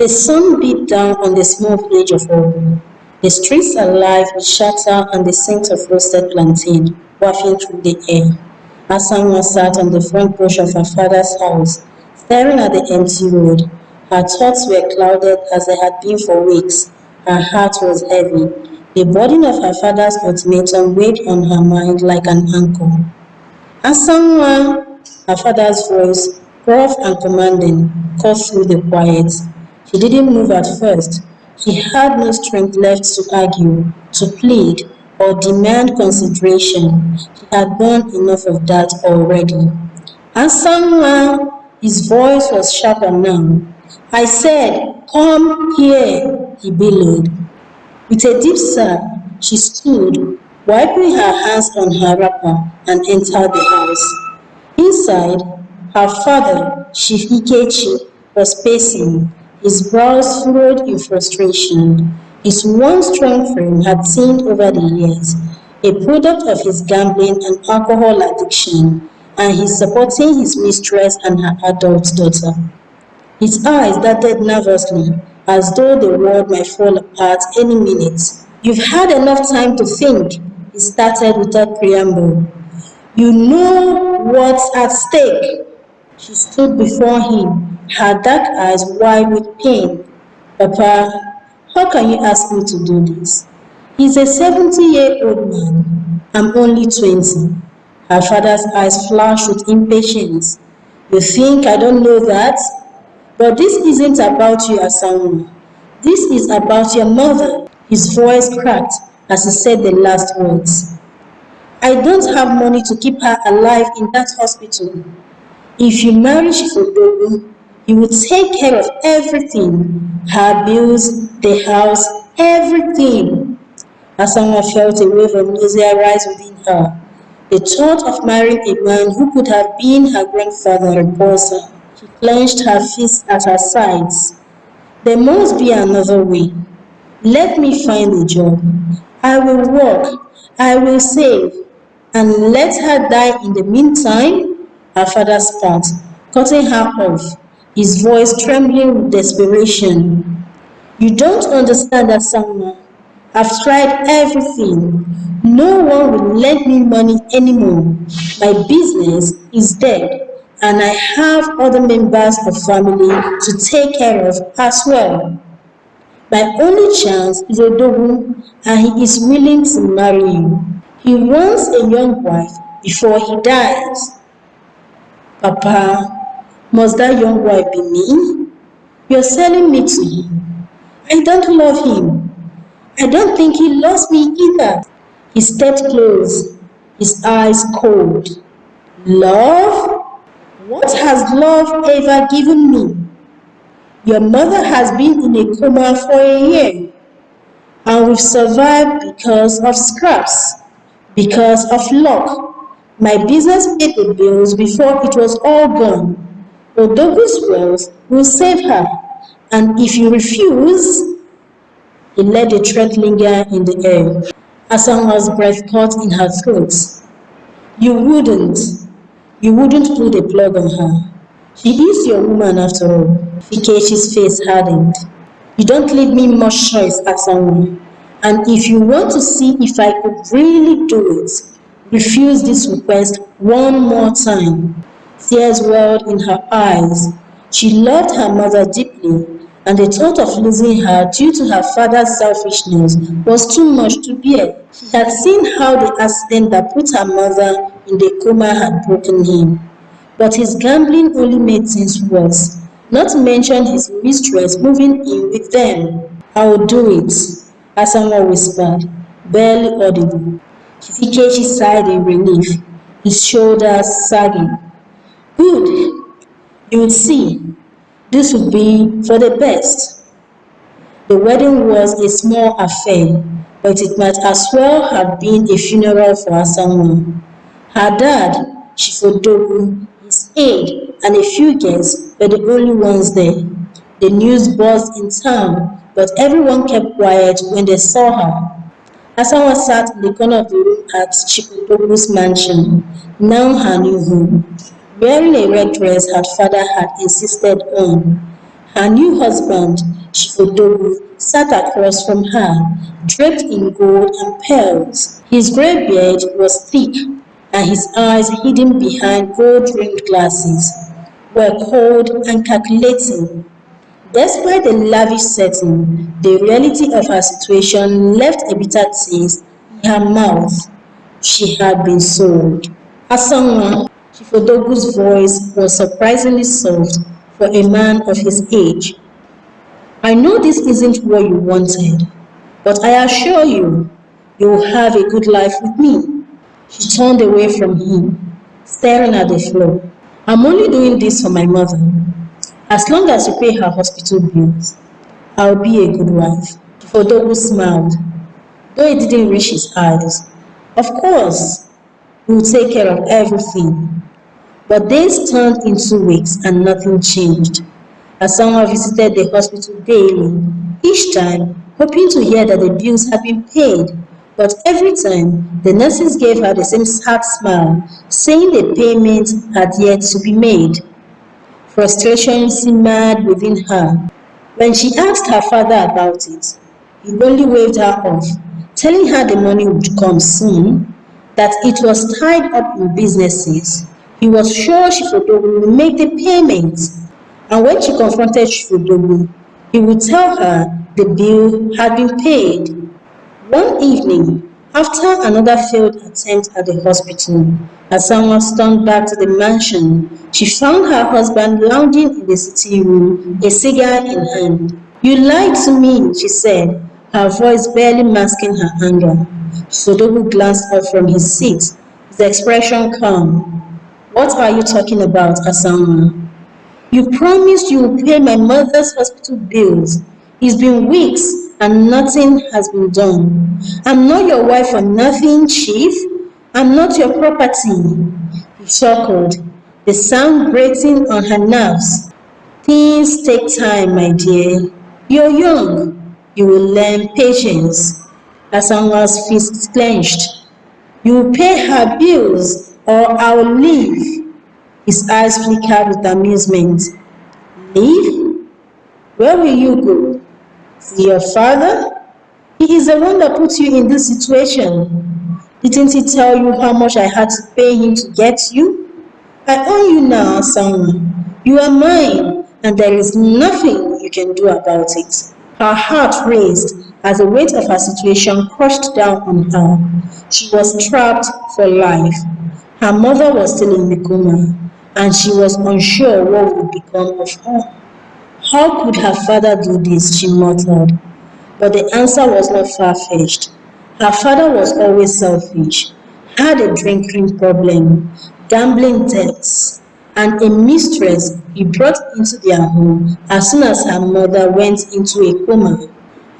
The sun beat down on the small village of Ogun. The streets alive with chatter and the scent of roasted plantain wafting through the air. Asanwa sat on the front porch of her father's house, staring at the empty road. Her thoughts were clouded as they had been for weeks. Her heart was heavy. The burden of her father's ultimatum weighed on her mind like an anchor. Asanwa, her father's voice, gruff and commanding, cut through the quiet. She didn't move at first. She had no strength left to argue, to plead, or demand consideration. She had borne enough of that already. Asanwa, his voice was sharper now. I said, come here, he bellowed. With a deep sigh, she stood, wiping her hands on her wrapper, and entered the house. Inside, her father, Chief Ikechi, was pacing, his brows furrowed in frustration. His once strong frame had thinned over the years, a product of his gambling and alcohol addiction, and he's supporting his mistress and her adult daughter. His eyes darted nervously, as though the world might fall apart any minute. You've had enough time to think, he started without preamble. You know what's at stake. She stood before him, her dark eyes wide with pain. Papa, how can you ask me to do this? He's a 70-year-old man. I'm only 20. Her father's eyes flashed with impatience. You think I don't know that? But this isn't about you, Asamu. This is about your mother. His voice cracked as he said the last words. I don't have money to keep her alive in that hospital. If you marry Shifodogu, he will take care of everything. Her bills, the house, everything. Asamu felt a wave of nausea rise within her. The thought of marrying a man who could have been her grandfather repulsed her. She clenched her fists at her sides. There must be another way. Let me find a job. I will work. I will save. And let her die in the meantime? Her father spat, cutting her off, his voice trembling with desperation. You don't understand that, Salma. I've tried everything. No one will lend me money anymore. My business is dead, and I have other members of family to take care of as well. My only chance is Odogu, and he is willing to marry you. He wants a young wife before he dies. Papa, must that young wife be me? You're selling me to him. I don't love him. I don't think he loves me either. He stepped close, his eyes cold. Love? What has love ever given me? Your mother has been in a coma for a year, and we've survived because of scraps, because of luck. My business paid the bills before it was all gone. Odogu's wealth will save her, and if you refuse, he let the threat linger in the air. Asanwa's breath caught in her throat. You wouldn't. You wouldn't pull the plug on her. She is your woman after all. Fikeshi's face hardened. You don't leave me much choice, Asanwa. And if you want to see if I could really do it, refuse this request one more time. Tears welled in her eyes. She loved her mother deeply, and the thought of losing her due to her father's selfishness was too much to bear. She had seen how the accident that put her mother in the coma had broken him. But his gambling only made things worse, not to mention his mistress moving in with them. I will do it, Asamoah whispered, barely audible. Chifikechi sighed in relief, his shoulders sagging. Good, you will see. This would be for the best. The wedding was a small affair, but it might as well have been a funeral for Asamoah. Her dad, Chifodogu, his aide, and a few guests were the only ones there. The news buzzed in town, but everyone kept quiet when they saw her. Asamoah sat in the corner of the room at Chifodogu's mansion, now her new home, wearing a red dress her father had insisted on. Her new husband, Chifodogu, sat across from her, draped in gold and pearls. His grey beard was thick, and his eyes, hidden behind gold-rimmed glasses, were cold and calculating. Despite the lavish setting, the reality of her situation left a bitter taste in her mouth. She had been sold. Asanwa, Chifodogu's voice was surprisingly soft for a man of his age. I know this isn't what you wanted, but I assure you, you will have a good life with me. She turned away from him, staring at the floor. I'm only doing this for my mother. As long as you pay her hospital bills, I'll be a good wife. Chifodogu smiled, though it didn't reach his eyes. Of course, we will take care of everything. But days turned into weeks and nothing changed. Asamoah visited the hospital daily, each time hoping to hear that the bills had been paid. But every time, the nurses gave her the same sad smile, saying the payment had yet to be made. Frustration simmered within her. When she asked her father about it, he only waved her off, telling her the money would come soon, that it was tied up in businesses. He was sure Shifodogu would make the payments, and when she confronted Shifodogu, he would tell her the bill had been paid. One evening, after another failed attempt at the hospital, as someone stormed back to the mansion, she found her husband lounging in the sitting room, a cigar in hand. You lied to me, she said, her voice barely masking her anger. Sodobu glanced up from his seat, his expression calm. What are you talking about, Asamoah? You promised you would pay my mother's hospital bills. It's been weeks and nothing has been done. I'm not your wife for nothing, Chief. I'm not your property. He chuckled, the sound grating on her nerves. Things take time, my dear. You're young. You will learn patience. Asanwa's fists clenched. You will pay her bills or I'll leave. His eyes flickered with amusement. Leave? Where will you go? See your father? He is the one that put you in this situation. Didn't he tell you how much I had to pay him to get you? I own you now, son. You are mine, and there is nothing you can do about it. Her heart raised as the weight of her situation crushed down on her. She was trapped for life. Her mother was still in the coma, and she was unsure what would become of her. How could her father do this? She muttered. But the answer was not far-fetched. Her father was always selfish, had a drinking problem, gambling debts, and a mistress he brought into their home as soon as her mother went into a coma.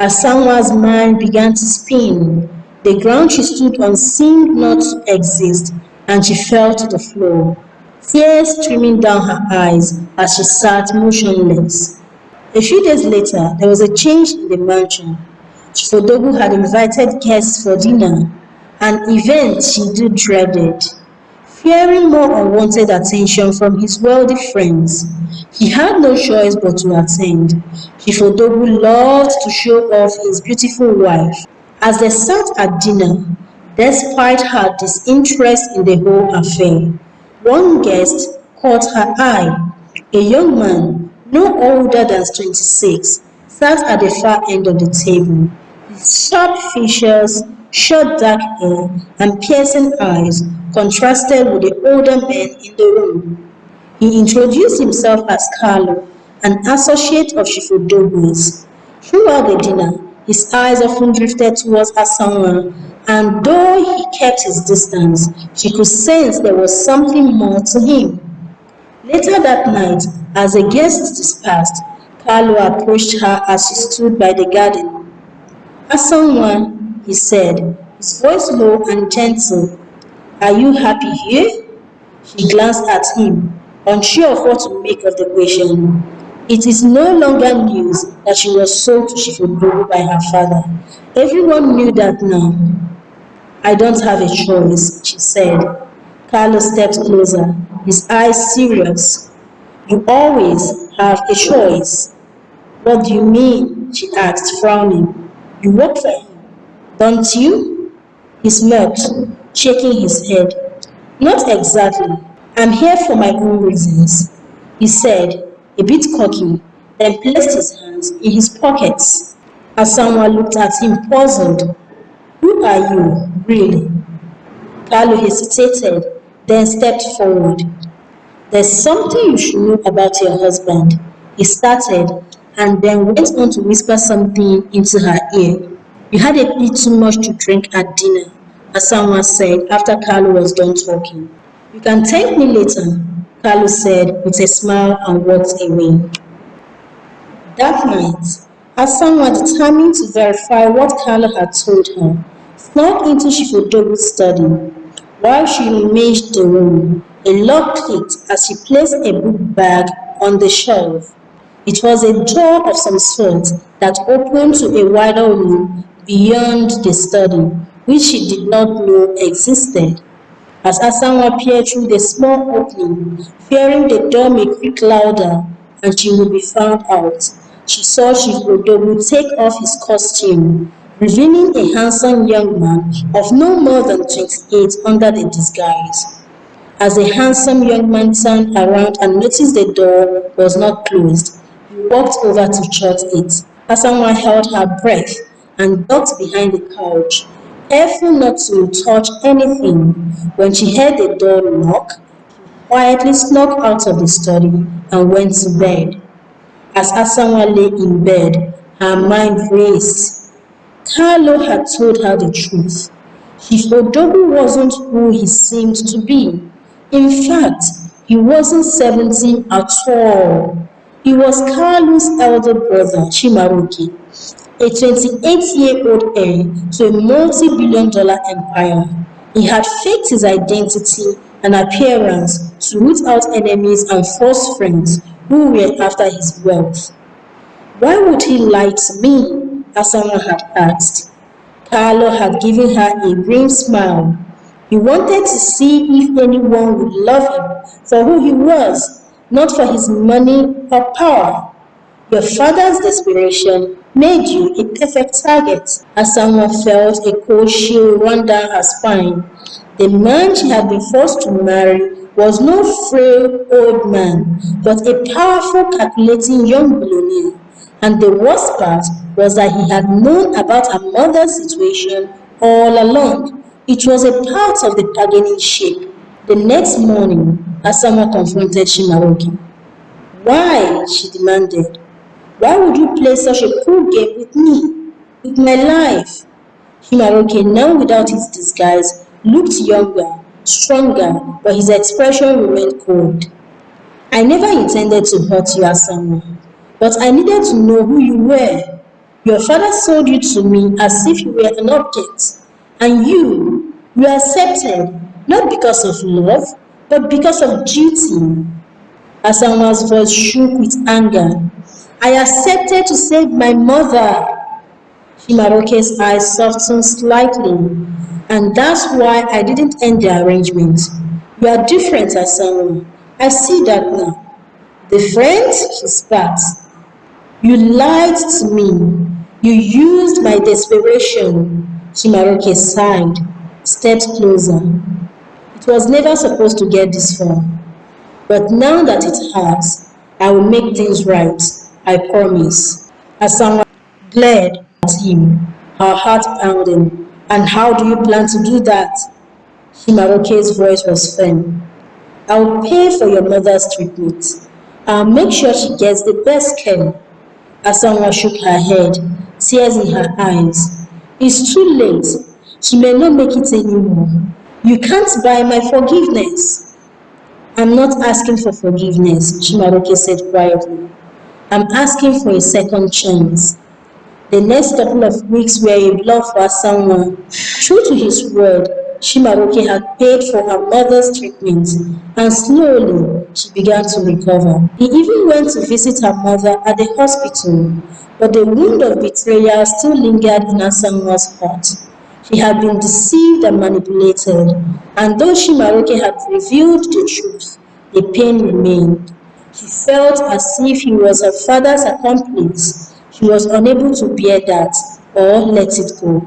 Asanwa's mind began to spin. The ground she stood on seemed not to exist, and she fell to the floor, tears streaming down her eyes as she sat motionless. A few days later, there was a change in the mansion. Chifodogu had invited guests for dinner, an event she too dreaded. Fearing more unwanted attention from his wealthy friends, he had no choice but to attend. Chifodogu loved to show off his beautiful wife. As they sat at dinner, despite her disinterest in the whole affair, one guest caught her eye. A young man, no older than 26, sat at the far end of the table. His sharp features, short dark hair, and piercing eyes contrasted with the older men in the room. He introduced himself as Carlo, an associate of Shifudogu's. Throughout the dinner, his eyes often drifted towards Asamoah, and though he kept his distance, she could sense there was something more to him. Later that night, as the guests dispersed, Carlo approached her as she stood by the garden. Asamoah, he said, his voice low and gentle, are you happy here? She glanced at him, unsure of what to make of the question. It is no longer news that she was sold to Shifudogu by her father. Everyone knew that now. I don't have a choice, she said. Carlos stepped closer, his eyes serious. You always have a choice. What do you mean? She asked, frowning. You work for him, don't you? He smirked, shaking his head. Not exactly. I'm here for my own reasons, he said, a bit cocky, then placed his hands in his pockets. As someone looked at him puzzled. Who are you, really? Carlo hesitated, then stepped forward. There's something you should know about your husband, he started, and then went on to whisper something into her ear. You had a bit too much to drink at dinner, as someone said after Carlo was done talking. You can thank me later, Carlo said with a smile and walked away. That night, as someone determined to verify what Carlo had told her, snuck into Shifudobu's study. While she rummaged the room, a lock clicked as she placed a book bag on the shelf. It was a door of some sort that opened to a wider room beyond the study, which she did not know existed. As Asamoah peered through the small opening, fearing the door may creak louder and she would be found out, she saw Chief Odogu take off his costume, revealing a handsome young man of no more than 28 under the disguise. As the handsome young man turned around and noticed the door was not closed, he walked over to shut it. Asamoah held her breath and ducked behind the couch, careful not to touch anything. When she heard the door knock, quietly snuck out of the study and went to bed. As Asamoah lay in bed, her mind raced. Carlo had told her the truth. Chief Odogu wasn't who he seemed to be. In fact, he wasn't 17 at all. He was Carlo's elder brother, Chimaroke, a 28-year-old heir to a multi-billion-dollar empire. He had faked his identity and appearance to root out enemies and false friends who were after his wealth. Why would he lie to me? Asama had asked. Carlo had given her a grim smile. He wanted to see if anyone would love him for who he was, not for his money or power. Your father's desperation made you a perfect target. Asama felt a cold chill run down her spine. The man she had been forced to marry was no frail old man, but a powerful, calculating young billionaire. And the worst part was that he had known about her mother's situation all along. It was a part of the bargaining chip. The next morning, Asama confronted Shimaroki. Why? She demanded. Why would you play such a cruel game with me? With my life? Shimaroke, now without his disguise, looked younger, stronger, but his expression remained cold. I never intended to hurt you as someone, but I needed to know who you were. Your father sold you to me as if you were an object, and you accepted, not because of love, but because of duty. Asamoah's voice shook with anger. I accepted to save my mother. Shimaroke's eyes softened slightly. And that's why I didn't end the arrangement. You are different, Asamoah. I see that now. Different? She spat. You lied to me. You used my desperation. Shimaroke sighed, stepped closer. It was never supposed to get this far. But now that it has, I will make things right. I promise. Asama glared at him, her heart pounding. And how do you plan to do that? Shimaroke's voice was firm. I'll pay for your mother's treatment. I'll make sure she gets the best care. Asama shook her head, tears in her eyes. It's too late. She may not make it anymore. You can't buy my forgiveness. I'm not asking for forgiveness, Chimaroke said quietly. I'm asking for a second chance. The next couple of weeks were a blow for someone. True to his word, Shimaroke had paid for her mother's treatment, and slowly she began to recover. He even went to visit her mother at the hospital, but the wound of betrayal still lingered in Asamoah's heart. She had been deceived and manipulated, and though Shimaroke had revealed the truth, the pain remained. She felt as if he was her father's accomplice. She was unable to bear that or let it go.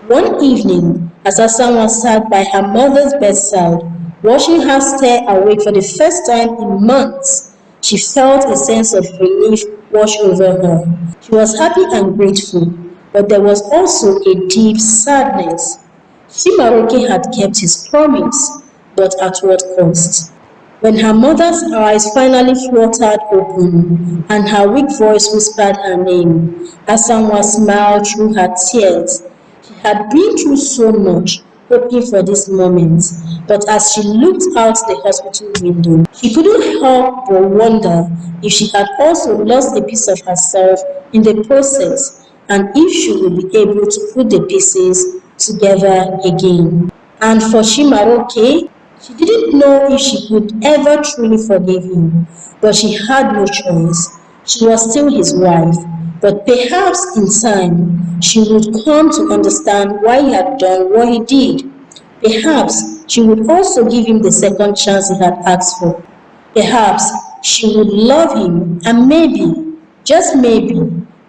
One evening, as Asanwa sat by her mother's bedside, watching her stare awake for the first time in months, she felt a sense of relief wash over her. She was happy and grateful, but there was also a deep sadness. Shimaroke had kept his promise, but at what cost? When her mother's eyes finally fluttered open and her weak voice whispered her name, Asanwa smiled through her tears. She had been through so much, hoping for this moment, but as she looked out the hospital window, she couldn't help but wonder if she had also lost a piece of herself in the process and if she would be able to put the pieces together again. And for Shimaroke, she didn't know if she could ever truly forgive him, but she had no choice. She was still his wife, but perhaps in time she would come to understand why he had done what he did. Perhaps she would also give him the second chance he had asked for. Perhaps she would love him and maybe, just maybe,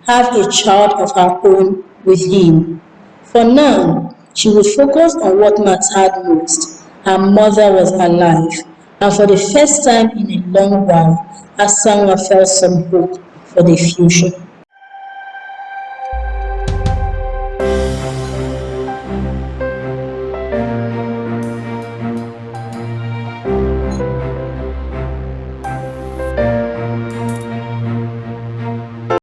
have a child of her own with him. For now, she would focus on what mattered most. Her mother was alive, and for the first time in a long while, Asanwa felt some hope for the future.